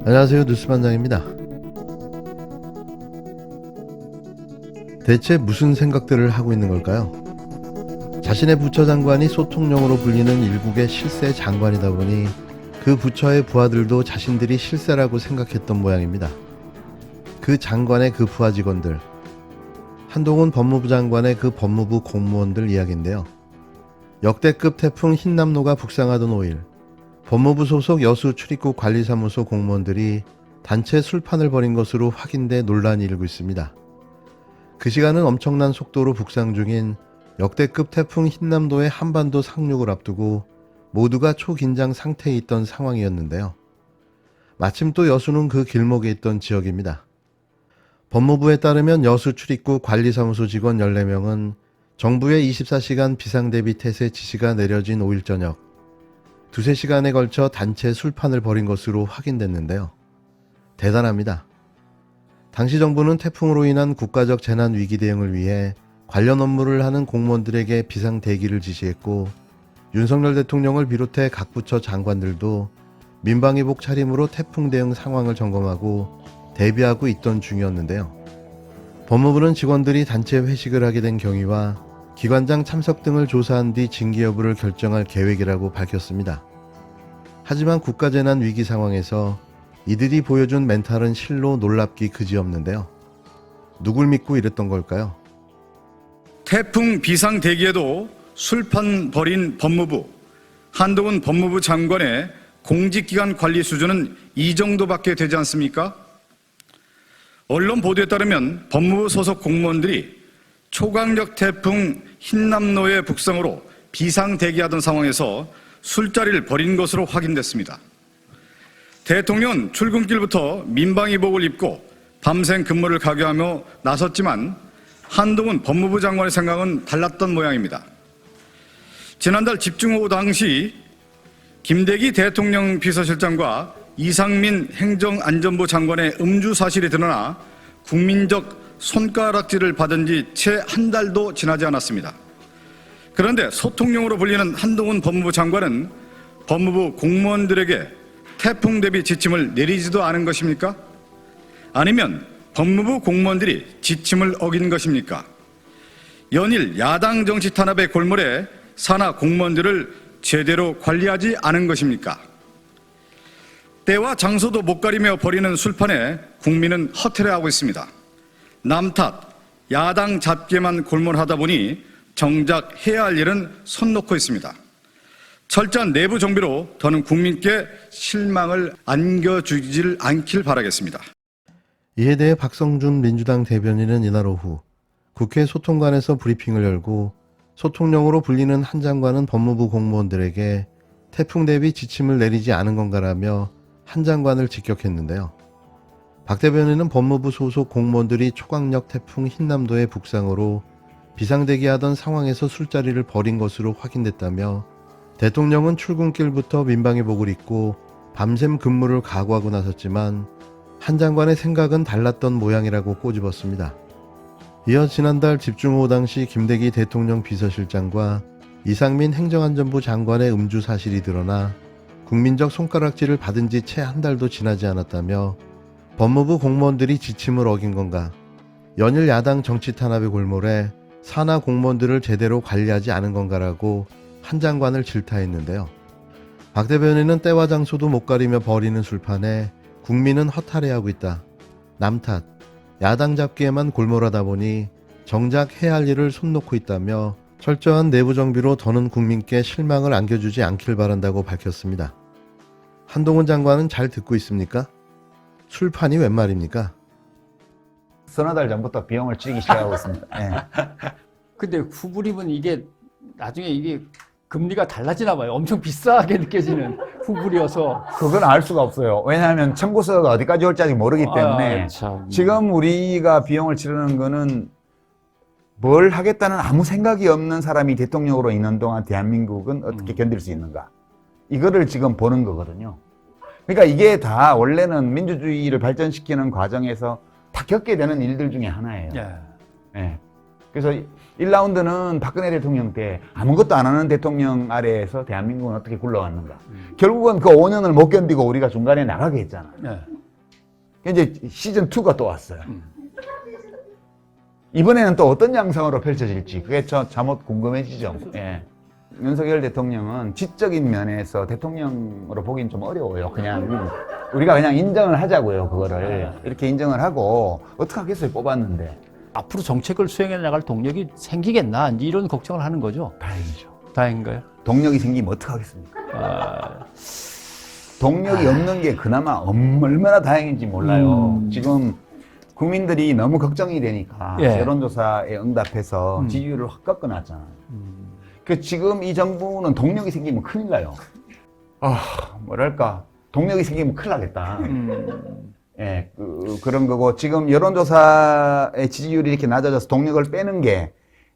안녕하세요, 뉴스반장입니다. 대체 무슨 생각들을 하고 있는 걸까요? 자신의 부처 장관이 소통령으로 불리는 일국의 실세 장관이다 보니 그 부처의 부하들도 자신들이 실세라고 생각했던 모양입니다. 그 장관의 그 부하 직원들, 한동훈 법무부 장관의 그 법무부 공무원들 이야기인데요. 역대급 태풍 흰남노가 북상하던 5일, 법무부 소속 여수 출입국 관리사무소 공무원들이 단체 술판을 벌인 것으로 확인돼 논란이 일고 있습니다. 그 시간은 엄청난 속도로 북상 중인 역대급 태풍 흰남노의 한반도 상륙을 앞두고 모두가 초긴장 상태에 있던 상황이었는데요. 마침 또 여수는 그 길목에 있던 지역입니다. 법무부에 따르면 여수 출입국 관리사무소 직원 14명은 정부의 24시간 비상대비 태세 지시가 내려진 5일 저녁 두세 시간에 걸쳐 단체 술판을 벌인 것으로 확인됐는데요. 대단합니다. 당시 정부는 태풍으로 인한 국가적 재난 위기 대응을 위해 관련 업무를 하는 공무원들에게 비상 대기를 지시했고, 윤석열 대통령을 비롯해 각 부처 장관들도 민방위복 차림으로 태풍 대응 상황을 점검하고 대비하고 있던 중이었는데요. 법무부는 직원들이 단체 회식을 하게 된 경위와 기관장 참석 등을 조사한 뒤 징계 여부를 결정할 계획이라고 밝혔습니다. 하지만 국가재난 위기 상황에서 이들이 보여준 멘탈은 실로 놀랍기 그지없는데요. 누굴 믿고 이랬던 걸까요? 태풍 비상 대기에도 술판 벌인 법무부, 한동훈 법무부 장관의 공직기관 관리 수준은 이 정도밖에 되지 않습니까? 언론 보도에 따르면 법무부 소속 공무원들이 초강력 태풍 흰남노의 북상으로 비상 대기하던 상황에서 술자리를 벌인 것으로 확인됐습니다. 대통령은 출근길부터 민방위복을 입고 밤샘 근무를 강요하며 나섰지만 한동훈 법무부 장관의 생각은 달랐던 모양입니다. 지난달 집중호우 당시 김대기 대통령 비서실장과 이상민 행정안전부 장관의 음주 사실이 드러나 국민적 손가락질을 받은 지 채 한 달도 지나지 않았습니다. 그런데 소통령으로 불리는 한동훈 법무부 장관은 법무부 공무원들에게 태풍 대비 지침을 내리지도 않은 것입니까? 아니면 법무부 공무원들이 지침을 어긴 것입니까? 연일 야당 정치 탄압의 골몰에 산하 공무원들을 제대로 관리하지 않은 것입니까? 때와 장소도 못 가리며 벌이는 술판에 국민은 허탈해하고 있습니다. 남 탓, 야당 잡기에만 골몰하다 보니 정작 해야 할 일은 손 놓고 있습니다. 철저한 내부 정비로 더는 국민께 실망을 안겨주질 않길 바라겠습니다. 이에 대해 박성준 민주당 대변인은 이날 오후 국회 소통관에서 브리핑을 열고 소통령으로 불리는 한 장관은 법무부 공무원들에게 태풍 대비 지침을 내리지 않은 건가라며 한 장관을 직격했는데요. 박 대변인은 법무부 소속 공무원들이 초강력 태풍 흰남노의 북상으로 비상대기하던 상황에서 술자리를 벌인 것으로 확인됐다며, 대통령은 출근길부터 민방위복을 입고 밤샘 근무를 각오하고 나섰지만 한 장관의 생각은 달랐던 모양이라고 꼬집었습니다. 이어 지난달 집중호우 당시 김대기 대통령 비서실장과 이상민 행정안전부 장관의 음주 사실이 드러나 국민적 손가락질을 받은 지 채 한 달도 지나지 않았다며 법무부 공무원들이 지침을 어긴 건가, 연일 야당 정치 탄압의 골몰에 산하 공무원들을 제대로 관리하지 않은 건가라고 한 장관을 질타했는데요. 박 대변인은 때와 장소도 못 가리며 벌이는 술판에 국민은 허탈해하고 있다. 남 탓, 야당 잡기에만 골몰하다 보니 정작 해야 할 일을 손 놓고 있다며 철저한 내부 정비로 더는 국민께 실망을 안겨주지 않길 바란다고 밝혔습니다. 한동훈 장관은 잘 듣고 있습니까? 술판이 웬 말입니까? 서너 달 전부터 비용을 줄이기 시작하고 있습니다. 네. 근데 후불입은 이게 나중에 이게 금리가 달라지나 봐요. 엄청 비싸게 느껴지는 후불이어서. 그건 알 수가 없어요. 왜냐하면 청구서가 어디까지 올지 아직 모르기 때문에 지금 우리가 비용을 치르는 거는 뭘 하겠다는 아무 생각이 없는 사람이 대통령으로 있는 동안 대한민국은 어떻게 견딜 수 있는가, 이거를 지금 보는 거거든요. 그러니까 이게 다 원래는 민주주의를 발전시키는 과정에서 다 겪게 되는 일들 중에 하나예요. 네. 그래서 1라운드는 박근혜 대통령 때 아무것도 안 하는 대통령 아래에서 대한민국은 어떻게 굴러왔는가. 결국은 그 5년을 못 견디고 우리가 중간에 나가게 했잖아. 이제 시즌 2가 또 왔어요. 이번에는 또 어떤 양상으로 펼쳐질지 그게 저 잠옷 궁금해지죠. 예. 윤석열 대통령은 지적인 면에서 대통령으로 보기는 좀 어려워요. 그냥 우리가 그냥 인정을 하자고요. 그거를 이렇게 인정을 하고 어떻게 하겠어요. 뽑았는데. 앞으로 정책을 수행해 나갈 동력이 생기겠나 이런 걱정을 하는 거죠. 다행이죠. 다행인가요? 동력이 생기면 어떻게 하겠습니까? 동력이 없는 게 그나마 얼마나 다행인지 몰라요. 지금 국민들이 너무 걱정이 되니까 예. 여론조사에 응답해서 지지율을 확 꺾어놨잖아요. 그 지금 이 정부는 동력이 생기면 큰일 나요. 뭐랄까 동력이 생기면 큰일 나겠다. 예, 그런 거고 지금 여론조사의 지지율이 이렇게 낮아져서 동력을 빼는 게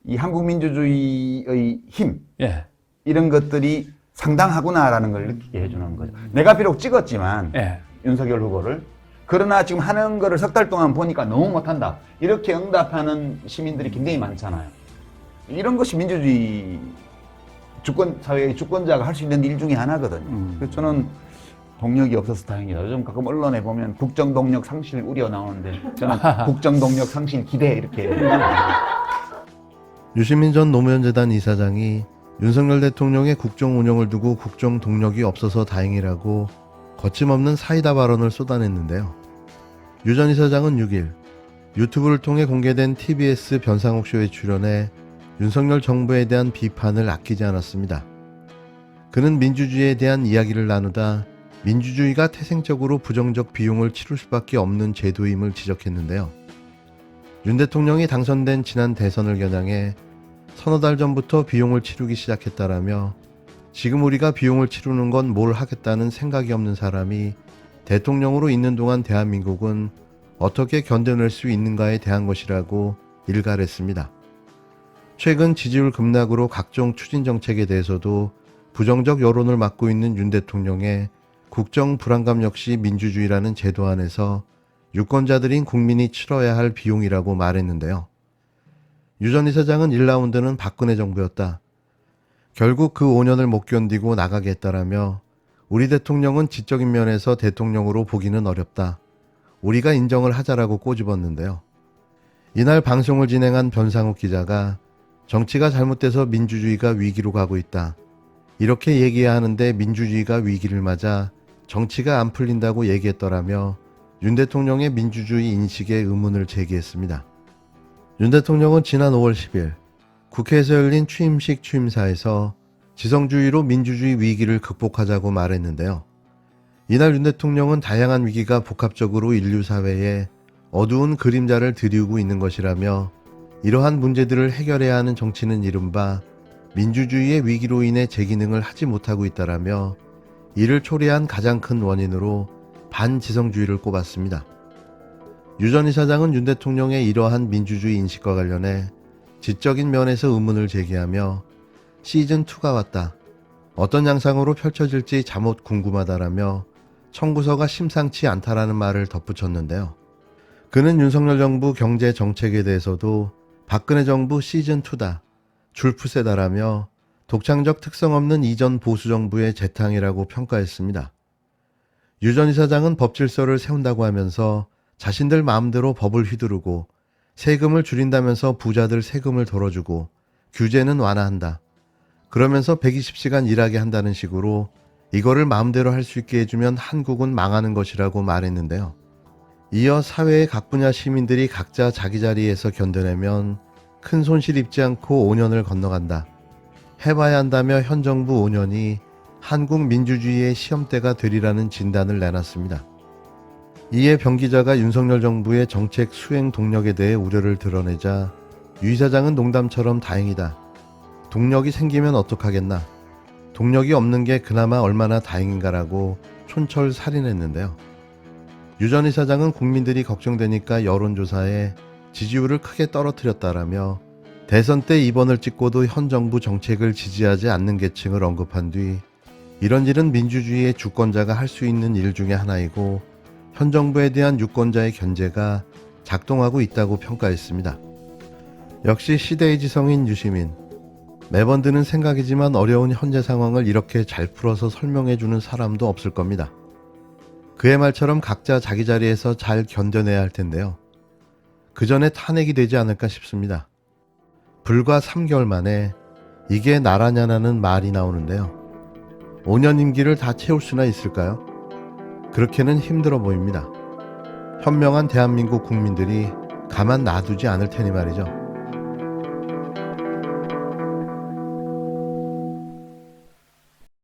이 한국 민주주의의 힘 예. 이런 것들이 상당하구나라는 걸 느끼게 해주는 거죠. 내가 비록 찍었지만 예. 윤석열 후보를 그러나 지금 하는 거를 석 달 동안 보니까 너무 못한다. 이렇게 응답하는 시민들이 굉장히 많잖아요. 이런 것이 민주주의 사회의 주권자가 할 수 있는 일 중에 하나거든요. 그래서 저는 동력이 없어서 다행이다. 요즘 가끔 언론에 보면 국정 동력 상실 우려 나오는데 저는 국정 동력 상실 기대 이렇게. 유시민 전 노무현재단 이사장이 윤석열 대통령의 국정 운영을 두고 국정 동력이 없어서 다행이라고 거침없는 사이다 발언을 쏟아냈는데요. 유 전 이사장은 6일 유튜브를 통해 공개된 TBS 변상욱 쇼에 출연해 윤석열 정부에 대한 비판을 아끼지 않았습니다. 그는 민주주의에 대한 이야기를 나누다 민주주의가 태생적으로 부정적 비용을 치를 수밖에 없는 제도임을 지적했는데요. 윤 대통령이 당선된 지난 대선을 겨냥해 서너 달 전부터 비용을 치르기 시작했다라며 지금 우리가 비용을 치르는 건 뭘 하겠다는 생각이 없는 사람이 대통령으로 있는 동안 대한민국은 어떻게 견뎌낼 수 있는가에 대한 것이라고 일갈했습니다. 최근 지지율 급락으로 각종 추진 정책에 대해서도 부정적 여론을 맡고 있는 윤 대통령의 국정 불안감 역시 민주주의라는 제도 안에서 유권자들인 국민이 치러야 할 비용이라고 말했는데요. 유 전 이사장은 1라운드는 박근혜 정부였다. 결국 그 5년을 못 견디고 나가게 했다라며 우리 대통령은 지적인 면에서 대통령으로 보기는 어렵다. 우리가 인정을 하자라고 꼬집었는데요. 이날 방송을 진행한 변상욱 기자가 정치가 잘못돼서 민주주의가 위기로 가고 있다. 이렇게 얘기해야 하는데 민주주의가 위기를 맞아 정치가 안 풀린다고 얘기했더라며 윤 대통령의 민주주의 인식에 의문을 제기했습니다. 윤 대통령은 지난 5월 10일 국회에서 열린 취임식 취임사에서 지성주의로 민주주의 위기를 극복하자고 말했는데요. 이날 윤 대통령은 다양한 위기가 복합적으로 인류 사회에 어두운 그림자를 드리우고 있는 것이라며 이러한 문제들을 해결해야 하는 정치는 이른바 민주주의의 위기로 인해 제 기능을 하지 못하고 있다라며 이를 초래한 가장 큰 원인으로 반지성주의를 꼽았습니다. 유 전 이사장은 윤 대통령의 이러한 민주주의 인식과 관련해 지적인 면에서 의문을 제기하며 시즌2가 왔다. 어떤 양상으로 펼쳐질지 잠옷 궁금하다라며 청구서가 심상치 않다라는 말을 덧붙였는데요. 그는 윤석열 정부 경제 정책에 대해서도 박근혜 정부 시즌2다. 줄푸세다라며 독창적 특성 없는 이전 보수 정부의 재탕이라고 평가했습니다. 유 전 이사장은 법질서를 세운다고 하면서 자신들 마음대로 법을 휘두르고 세금을 줄인다면서 부자들 세금을 덜어주고 규제는 완화한다. 그러면서 120시간 일하게 한다는 식으로 이거를 마음대로 할 수 있게 해주면 한국은 망하는 것이라고 말했는데요. 이어 사회의 각 분야 시민들이 각자 자기 자리에서 견뎌내면 큰 손실 입지 않고 5년을 건너간다. 해봐야 한다며 현 정부 5년이 한국 민주주의의 시험대가 되리라는 진단을 내놨습니다. 이에 변 기자가 윤석열 정부의 정책 수행 동력에 대해 우려를 드러내자 유 이사장은 농담처럼 다행이다. 동력이 생기면 어떡하겠나. 동력이 없는 게 그나마 얼마나 다행인가라고 촌철살인했는데요. 유 전 이사장은 국민들이 걱정되니까 여론조사에 지지율을 크게 떨어뜨렸다라며 대선 때 2번을 찍고도 현 정부 정책을 지지하지 않는 계층을 언급한 뒤 이런 일은 민주주의의 주권자가 할 수 있는 일 중에 하나이고 현 정부에 대한 유권자의 견제가 작동하고 있다고 평가했습니다. 역시 시대의 지성인 유시민. 매번 드는 생각이지만 어려운 현재 상황을 이렇게 잘 풀어서 설명해주는 사람도 없을 겁니다. 그의 말처럼 각자 자기 자리에서 잘 견뎌내야 할 텐데요. 그 전에 탄핵이 되지 않을까 싶습니다. 불과 3개월 만에 이게 나라냐라는 말이 나오는데요. 5년 임기를 다 채울 수나 있을까요? 그렇게는 힘들어 보입니다. 현명한 대한민국 국민들이 가만 놔두지 않을 테니 말이죠.